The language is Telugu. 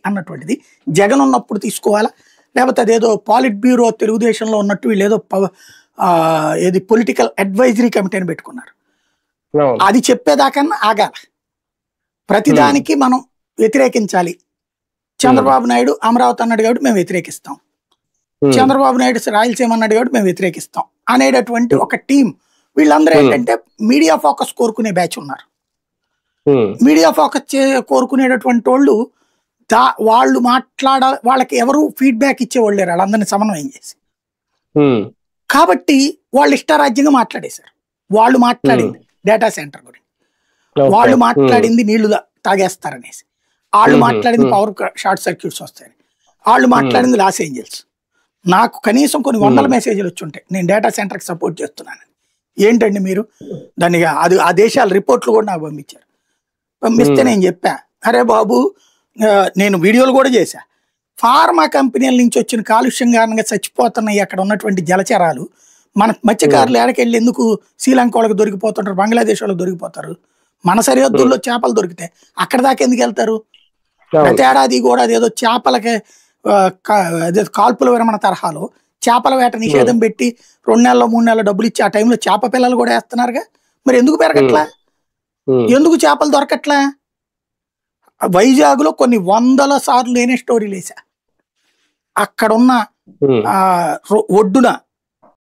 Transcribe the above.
అన్నటువంటిది జగన్ ఉన్నప్పుడు తీసుకోవాలా, లేకపోతే అదేదో పాలిట్ బ్యూరో తెలుగుదేశంలో ఉన్నట్టు వీళ్ళు ఏదో ఏది పొలిటికల్ అడ్వైజరీ కమిటీని పెట్టుకున్నారు. అది చెప్పేదాకన్నా ఆగాల. ప్రతిదానికి మనం వ్యతిరేకించాలి. చంద్రబాబు నాయుడు అమరావతి అన్నాడు కాబట్టి మేము వ్యతిరేకిస్తాం, చంద్రబాబు నాయుడు రాయలసీమ అన్నాడు కాబట్టి మేము వ్యతిరేకిస్తాం అనేటటువంటి ఒక టీం. వీళ్ళందరూ ఏంటంటే మీడియా ఫోకస్ కోరుకునే బ్యాచ్ ఉన్నారు. మీడియా ఫోకస్ కోరుకునేటటువంటి వాళ్ళు వాళ్ళు వాళ్ళకి ఎవరు ఫీడ్బ్యాక్ ఇచ్చేవాళ్ళు లేరు, వాళ్ళందరినీ సమన్వయం చేసి. కాబట్టి వాళ్ళు ఇష్టారాజ్యంగా మాట్లాడేశారు. వాళ్ళు మాట్లాడింది డేటా సెంటర్ గురించి, వాళ్ళు మాట్లాడింది నీళ్లు తాగేస్తారనేసి, వాళ్ళు మాట్లాడింది పవర్ షార్ట్ సర్క్యూట్స్ వస్తాయని, వాళ్ళు మాట్లాడింది లాస్ ఏంజల్స్. నాకు కనీసం కొన్ని వందల మెసేజ్లు వచ్చి ఉంటాయి, నేను డేటా సెంటర్కి సపోర్ట్ చేస్తున్నాను. ఏంటండి మీరు దాన్ని ఆ దేశాల రిపోర్ట్లు కూడా నాకు పంపించారు. పంపిస్తే నేను చెప్పా, అరే బాబు నేను వీడియోలు కూడా చేశా, ఫార్మా కంపెనీల నుంచి వచ్చిన కాలుష్యం కారణంగా చచ్చిపోతున్నాయి అక్కడ ఉన్నటువంటి జలచరాలు. మన మత్స్యకారులు ఏడకెళ్ళి ఎందుకు శ్రీలంక వాళ్ళకి దొరికిపోతుంటారు, బంగ్లాదేశ్ వాళ్ళకి దొరికిపోతారు, మన సరిహద్దుల్లో చేపలు దొరికితే అక్కడ దాకా ఎందుకు వెళ్తారు? ప్రతి ఏడాది కూడా అదేదో చేపలకి అదే కాల్పుల విరమణ తరహాలో చేపల వేట నిషేధం పెట్టి 2 నెలలు 3 నెలలు డబ్బులు ఇచ్చి ఆ టైంలో చేప పిల్లలు కూడా వేస్తున్నారుగా. మరి ఎందుకు పెరగట్లా? ఎందుకు చేపలు దొరకట్లా? వైజాగ్లో కొన్ని వందల సార్లు నేనే స్టోరీలు వేసా. అక్కడున్న ఒడ్డున